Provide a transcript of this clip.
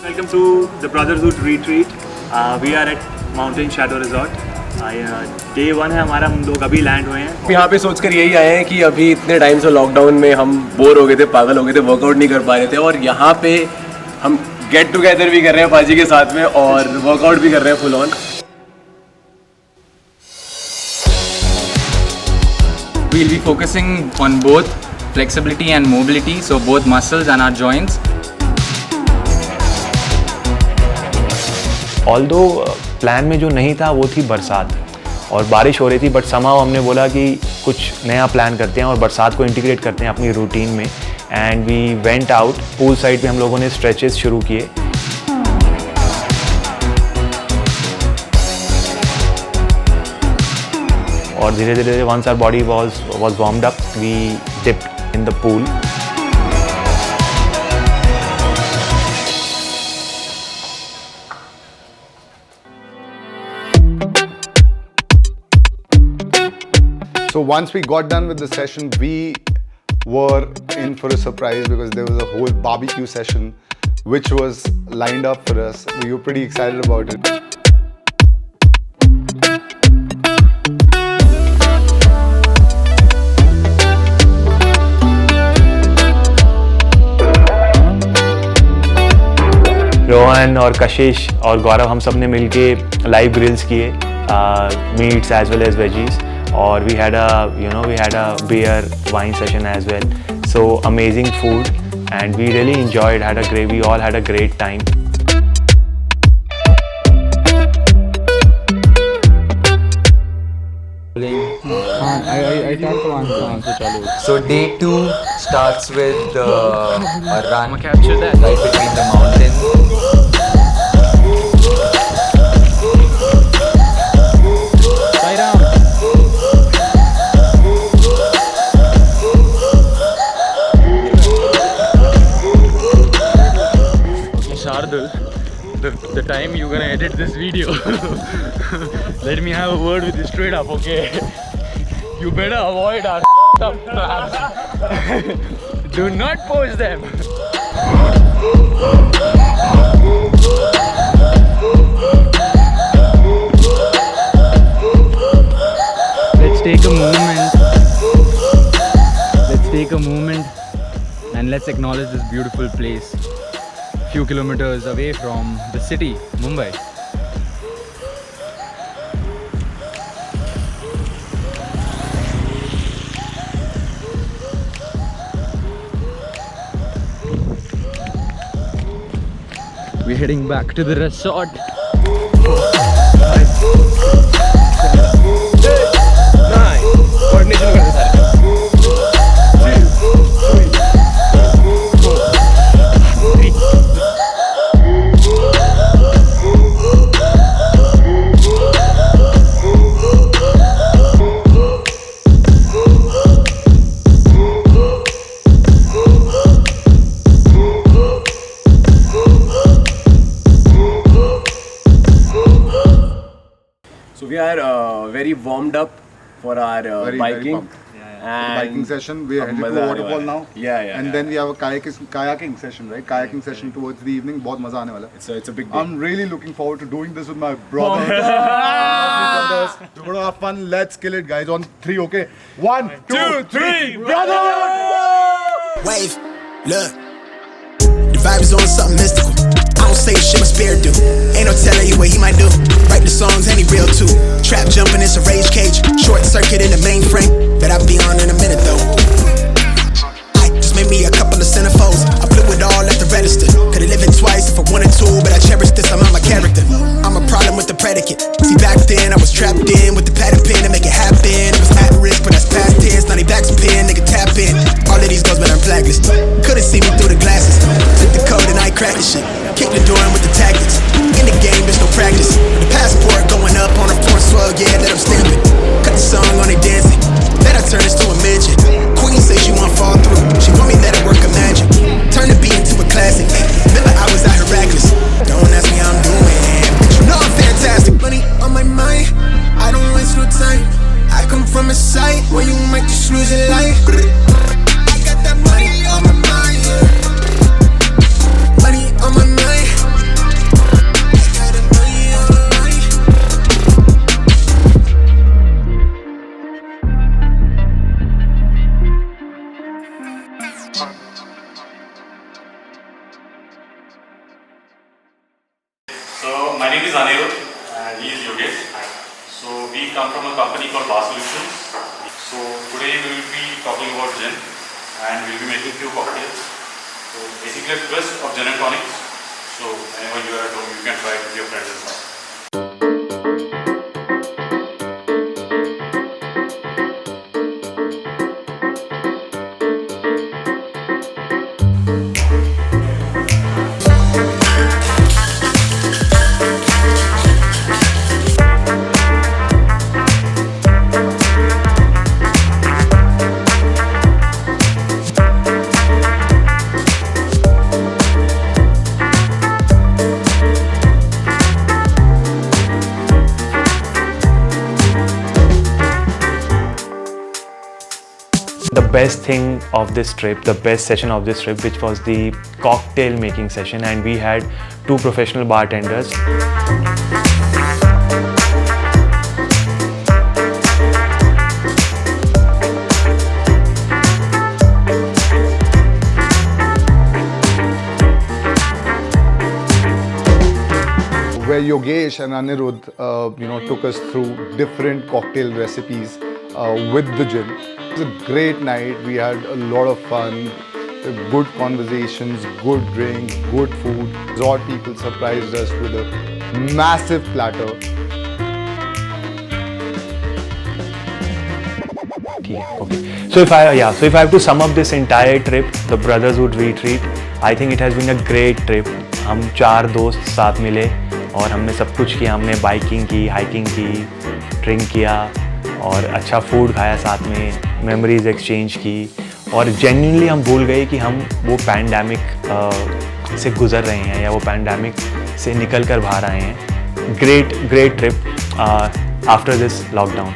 Welcome to the Brotherhood Retreat. We are at Mountain Shadow Resort. Day 1 है हमारा, हम लोग अभी लैंड हुए हैं. यहाँ पे सोचकर यही आए हैं कि अभी इतने टाइम से लॉकडाउन में हम बोर हो गए थे, पागल हो गए थे, वर्कआउट नहीं कर पा रहे थे और यहाँ पे हम गेट टुगेदर भी कर रहे हैं पाजी के साथ में और वर्कआउट भी कर रहे हैं full on. We'll be focusing on both flexibility and mobility, so both muscles and our joints. Although plan में जो नहीं था वो थी बरसात और बारिश हो रही थी, बट समहाउ हमने बोला कि कुछ नया प्लान करते हैं और बरसात को इंटीग्रेट करते हैं अपनी रूटीन में. And we went out pool side पे, हम लोगों ने स्ट्रेचेस शुरू किए. और धीरे धीरे once our body was warmed up we dipped in the pool. So once we got done with the session, we were in for a surprise because there was a whole barbecue session which was lined up for us. We were pretty excited about it. Rohan और कशिश और गौरव हम सब ने मिलके live grills किए, meats as well as veggies. Or we had a beer wine session as well. So amazing food and we really enjoyed. We all had a great time. So day 2 starts with a run capture that right between the mountains. The time you're gonna edit this video, let me have a word with you straight up, okay? You better avoid our up traps. Do not post them. Let's take a moment and let's acknowledge this beautiful place. Few kilometers away from the city, Mumbai. We're heading back to the resort. So we are very warmed up for our biking. And biking session. We are headed to a waterfall now. And then we have a kayaking session, right? Kayaking session towards the evening. बहुत मजा आने वाला है. It's a big day. I'm really looking forward to doing this with my brothers. We're gonna have fun. Let's kill it, guys. On 3, okay? 1, 2, 3, brothers! Wave, look. The vibe is on something mystical. I don't say shit my spirit do. Ain't no telling you what he might do. Write the songs and he real too. Trap jumping, it's a rage cage. Short circuit in the mainframe. Bet I'll be on in a minute though. I just made me a couple of centerfolds. I blew it all at the register. Could've lived it twice if I wanted to, but I cherish this, I'm on my character. I'm a problem with the predicate. See back then I was trapped in with the pad and pen to make it happen. It was at risk, but that's past tense. Now they back's a pen, nigga tap in. All of these goes, but I'm blacklist. Couldn't see me through the glasses. Took the code and I cracked the shit. Kick the door in with the tactics. In the game, there's no practice. The passport going up on a fourth swell, yeah, let them stamp it. Cut the song on they dancing. Let her turn this to a midget. Queen say she want fall through. She want me let it work a magic. Turn the beat into a classic. Remember I was out here reckless. Don't ask me how I'm doing, but you know I'm fantastic. Money on my mind, I don't waste no time. I come from a site where you might just lose your life. I got that money on my mind, yeah. Money on my mind. So my name is Anirudh and he is Yogesh. So we come from a company called Bar Solutions. So today we will be talking about gin and we'll be making few cocktails. So basically a twist of gin and tonics. So whenever you are at home, you can try it with your friends as well. The best thing of this trip, the best session of this trip, which was the cocktail making session, and we had 2 professional bartenders. Where Yogesh and Anirudh, took us through different cocktail recipes with the gin. It was a great night. We had a lot of fun, good conversations, good drinks, good food. Resort people surprised us with a massive platter. Okay. So if I have to sum up this entire trip, the Brothershood Retreat, I think it has been a great trip. हम 4 दोस्त साथ मिले और हमने सब कुछ किया. हमने बाइकिंग की, हाइकिंग की, ड्रिंक किया और अच्छा फूड खाया साथ में, मेमोरीज एक्सचेंज की और जेन्युइनली हम भूल गए कि हम वो पैंडेमिक से गुजर रहे हैं या वो पैंडेमिक से निकल कर बाहर आए हैं. Great trip after this lockdown.